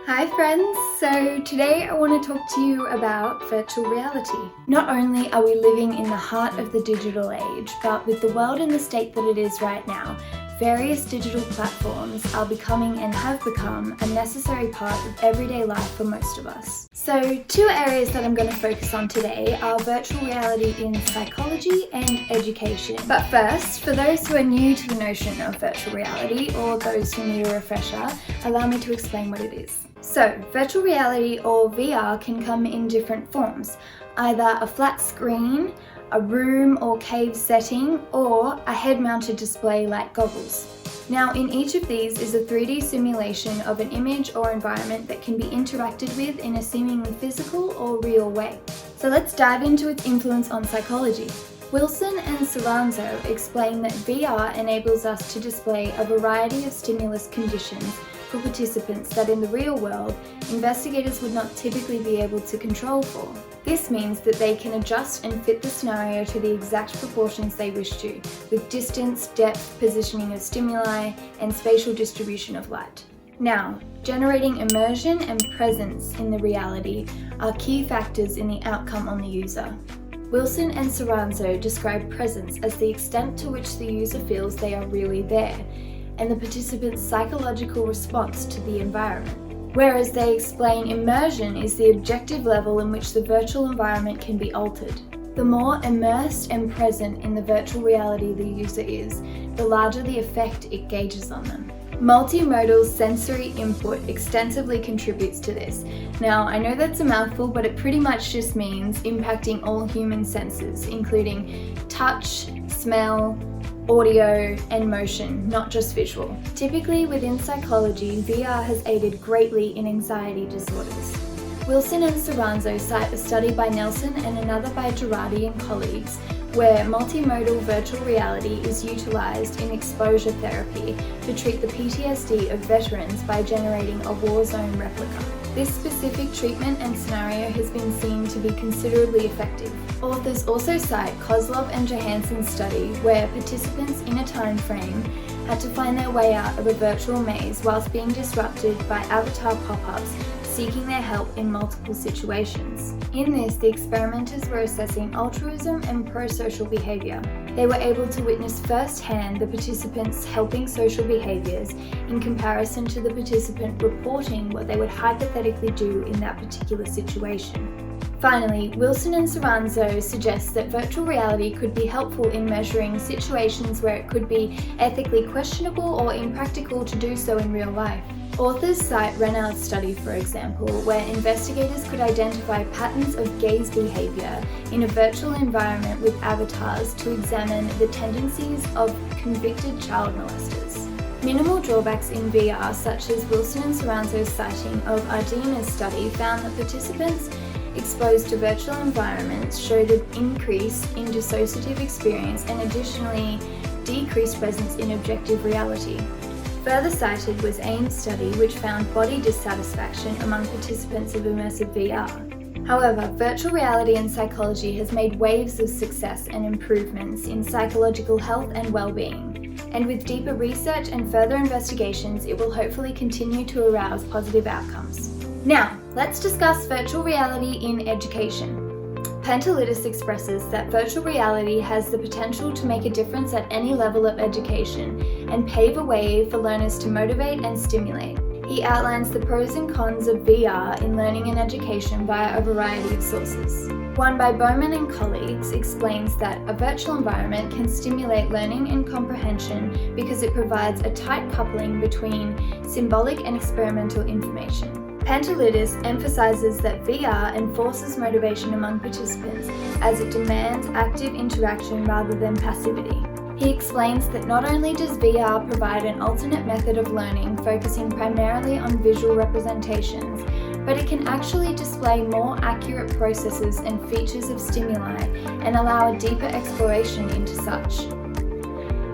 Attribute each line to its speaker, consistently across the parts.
Speaker 1: Hi friends! So today I want to talk to you about virtual reality. Not only are we living in the heart of the digital age, but with the world in the state that it is right now, various digital platforms are becoming and have become a necessary part of everyday life for most of us. So two areas that I'm going to focus on today are virtual reality in psychology and education. But first, for those who are new to the notion of virtual reality or those who need a refresher, allow me to explain what it is. So, virtual reality or VR can come in different forms, either a flat screen, a room or cave setting, or a head-mounted display like goggles. Now, in each of these is a 3D simulation of an image or environment that can be interacted with in a seemingly physical or real way. So let's dive into its influence on psychology. Wilson and Soranzo explain that VR enables us to display a variety of stimulus conditions for participants that in the real world, investigators would not typically be able to control for. This means that they can adjust and fit the scenario to the exact proportions they wish to, with distance, depth, positioning of stimuli, and spatial distribution of light. Now, generating immersion and presence in the reality are key factors in the outcome on the user. Wilson and Soranzo describe presence as the extent to which the user feels they are really there, and the participant's psychological response to the environment. Whereas they explain immersion is the objective level in which the virtual environment can be altered. The more immersed and present in the virtual reality the user is, the larger the effect it gauges on them. Multimodal sensory input extensively contributes to this. Now, I know that's a mouthful, but it pretty much just means impacting all human senses, including touch, smell, audio, and motion, not just visual. Typically within psychology, VR has aided greatly in anxiety disorders. Wilson and Soranzo cite a study by Nelson and another by Girardi and colleagues, where multimodal virtual reality is utilised in exposure therapy to treat the PTSD of veterans by generating a war zone replica. This specific treatment and scenario has been seen to be considerably effective. Authors also cite Kozlov and Johansson's study where participants in a time frame had to find their way out of a virtual maze whilst being disrupted by avatar pop-ups seeking their help in multiple situations. In this, the experimenters were assessing altruism and pro-social behaviour. They were able to witness firsthand the participants helping social behaviours in comparison to the participant reporting what they would hypothetically do in that particular situation. Finally, Wilson and Soranzo suggest that virtual reality could be helpful in measuring situations where it could be ethically questionable or impractical to do so in real life. Authors cite Renaud's study, for example, where investigators could identify patterns of gaze behaviour in a virtual environment with avatars to examine the tendencies of convicted child molesters. Minimal drawbacks in VR, such as Wilson and Soranzo's citing of Ardina's study, found that participants exposed to virtual environments showed an increase in dissociative experience and additionally decreased presence in objective reality. Further cited was Ames' study, which found body dissatisfaction among participants of immersive VR. However, virtual reality in psychology has made waves of success and improvements in psychological health and well-being, and with deeper research and further investigations, it will hopefully continue to arouse positive outcomes. Now, let's discuss virtual reality in education. Pantelides expresses that virtual reality has the potential to make a difference at any level of education and pave a way for learners to motivate and stimulate. He outlines the pros and cons of VR in learning and education via a variety of sources. One by Bowman and colleagues explains that a virtual environment can stimulate learning and comprehension because it provides a tight coupling between symbolic and experimental information. Pantelides emphasizes that VR enforces motivation among participants as it demands active interaction rather than passivity. He explains that not only does VR provide an alternate method of learning focusing primarily on visual representations, but it can actually display more accurate processes and features of stimuli and allow a deeper exploration into such.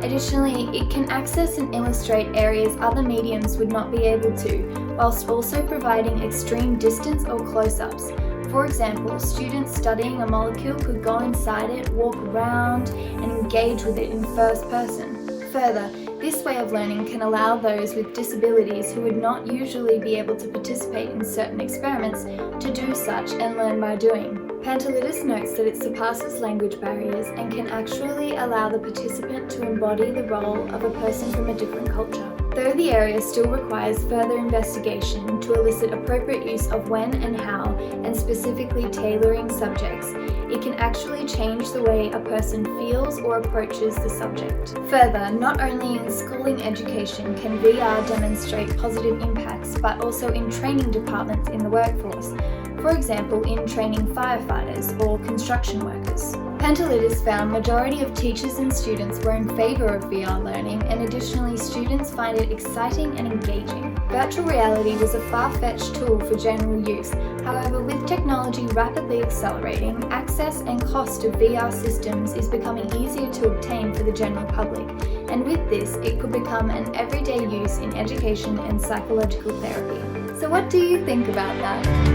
Speaker 1: Additionally, it can access and illustrate areas other mediums would not be able to, whilst also providing extreme distance or close-ups. For example, students studying a molecule could go inside it, walk around, and engage with it in first person. Further, This way of learning can allow those with disabilities who would not usually be able to participate in certain experiments to do such and learn by doing. Pantelides notes that it surpasses language barriers and can actually allow the participant to embody the role of a person from a different culture. Though the area still requires further investigation to elicit appropriate use of when and how, and specifically tailoring subjects, it can actually change the way a person feels or approaches the subject. Further, not only in schooling education can VR demonstrate positive impacts, but also in training departments in the workforce. For example, in training firefighters or construction workers. Pantelides found majority of teachers and students were in favour of VR learning, and additionally students find it exciting and engaging. Virtual reality was a far-fetched tool for general use. However, with technology rapidly accelerating, access and cost of VR systems is becoming easier to obtain for the general public, and with this, it could become an everyday use in education and psychological therapy. So what do you think about that?